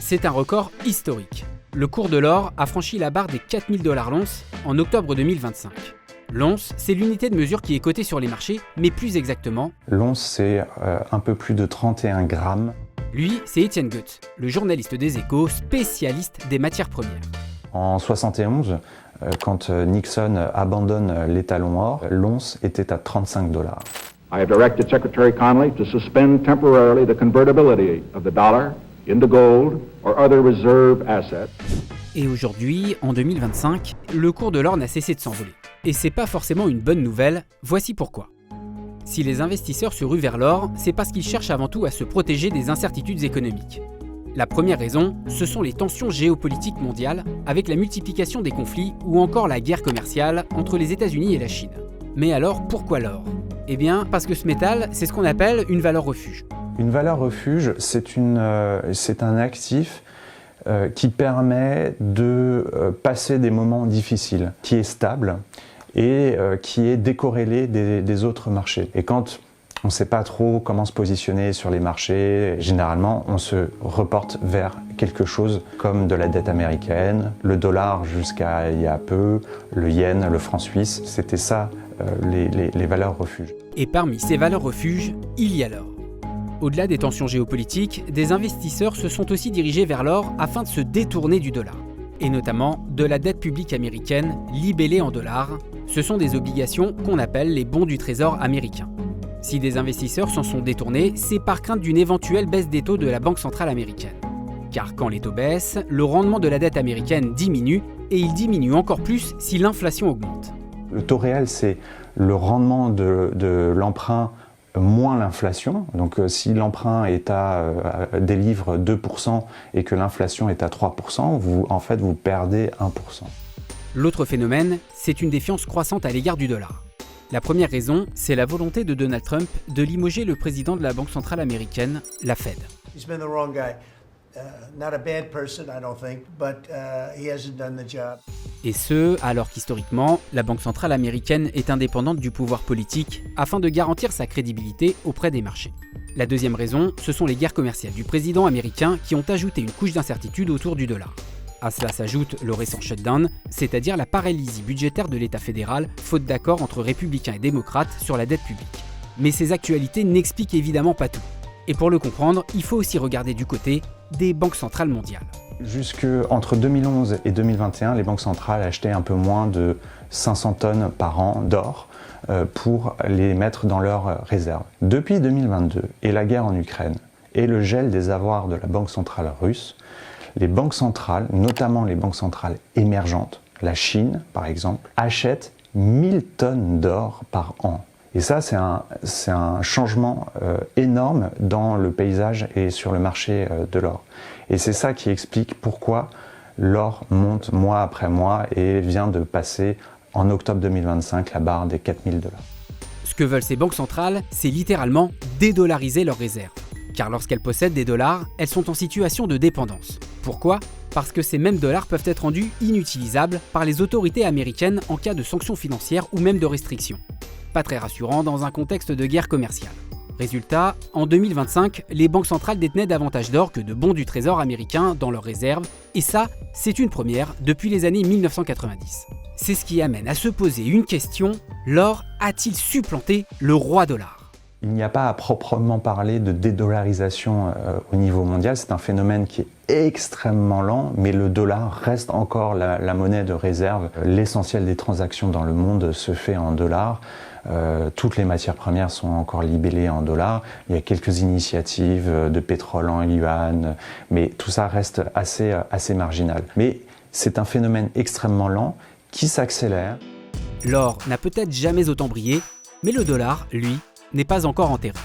c'est un record historique. Le cours de l'or a franchi la barre des 4 000 $ l'once en octobre 2025. L'once, c'est l'unité de mesure qui est cotée sur les marchés, mais plus exactement... L'once, c'est un peu plus de 31 grammes. Lui, c'est Étienne Goetz, le journaliste des Échos, spécialiste des matières premières. En 71, quand Nixon abandonne l'étalon or, l'once était à 35 $. I have directed Secretary Connally to suspend temporarily the convertibility of the dollar into gold or other reserve assets. Et aujourd'hui, en 2025, le cours de l'or n'a cessé de s'envoler. Et c'est pas forcément une bonne nouvelle, voici pourquoi. Si les investisseurs se ruent vers l'or, c'est parce qu'ils cherchent avant tout à se protéger des incertitudes économiques. La première raison, ce sont les tensions géopolitiques mondiales, avec la multiplication des conflits ou encore la guerre commerciale entre les États-Unis et la Chine. Mais alors, pourquoi l'or ? Eh bien, parce que ce métal, c'est ce qu'on appelle une valeur refuge. Une valeur refuge, c'est un actif qui permet de passer des moments difficiles, qui est stable et qui est décorrélé des autres marchés. Et quand on ne sait pas trop comment se positionner sur les marchés, généralement on se reporte vers quelque chose comme de la dette américaine, le dollar jusqu'à il y a peu, le yen, le franc suisse, c'était ça les valeurs refuges. Et parmi ces valeurs refuges, il y a l'or. Au-delà des tensions géopolitiques, des investisseurs se sont aussi dirigés vers l'or afin de se détourner du dollar, et notamment de la dette publique américaine libellée en dollars. Ce sont des obligations qu'on appelle les bons du trésor américain. Si des investisseurs s'en sont détournés, c'est par crainte d'une éventuelle baisse des taux de la Banque centrale américaine. Car quand les taux baissent, le rendement de la dette américaine diminue, et il diminue encore plus si l'inflation augmente. Le taux réel, c'est le rendement de l'emprunt moins l'inflation. Donc si l'emprunt délivre 2% et que l'inflation est à 3%, vous perdez 1%. L'autre phénomène, c'est une défiance croissante à l'égard du dollar. La première raison, c'est la volonté de Donald Trump de limoger le président de la Banque centrale américaine, la Fed. He's been the wrong guy. Not a bad person, I don't think, but he hasn't done the job. Et ce, alors qu'historiquement, la Banque centrale américaine est indépendante du pouvoir politique afin de garantir sa crédibilité auprès des marchés. La deuxième raison, ce sont les guerres commerciales du président américain qui ont ajouté une couche d'incertitude autour du dollar. À cela s'ajoute le récent shutdown, c'est-à-dire la paralysie budgétaire de l'État fédéral, faute d'accord entre républicains et démocrates sur la dette publique. Mais ces actualités n'expliquent évidemment pas tout. Et pour le comprendre, il faut aussi regarder du côté des banques centrales mondiales. Entre 2011 et 2021, les banques centrales achetaient un peu moins de 500 tonnes par an d'or pour les mettre dans leurs réserves. Depuis 2022 et la guerre en Ukraine et le gel des avoirs de la Banque centrale russe, les banques centrales, notamment les banques centrales émergentes, la Chine par exemple, achètent 1000 tonnes d'or par an. Et ça, c'est un changement énorme dans le paysage et sur le marché de l'or. Et c'est ça qui explique pourquoi l'or monte mois après mois et vient de passer en octobre 2025 la barre des 4 000 $. Ce que veulent ces banques centrales, c'est littéralement dédollariser leurs réserves. Car lorsqu'elles possèdent des dollars, elles sont en situation de dépendance. Pourquoi ? Parce que ces mêmes dollars peuvent être rendus inutilisables par les autorités américaines en cas de sanctions financières ou même de restrictions. Pas très rassurant dans un contexte de guerre commerciale. Résultat, en 2025, les banques centrales détenaient davantage d'or que de bons du trésor américain dans leurs réserves, et ça, c'est une première depuis les années 1990. C'est ce qui amène à se poser une question, l'or a-t-il supplanté le roi dollar ? Il n'y a pas à proprement parler de dédollarisation au niveau mondial, c'est un phénomène qui est extrêmement lent, mais le dollar reste encore la monnaie de réserve. L'essentiel des transactions dans le monde se fait en dollars. Toutes les matières premières sont encore libellées en dollars. Il y a quelques initiatives de pétrole en yuan, mais tout ça reste assez marginal. Mais c'est un phénomène extrêmement lent qui s'accélère. L'or n'a peut-être jamais autant brillé, mais le dollar, lui, n'est pas encore enterré.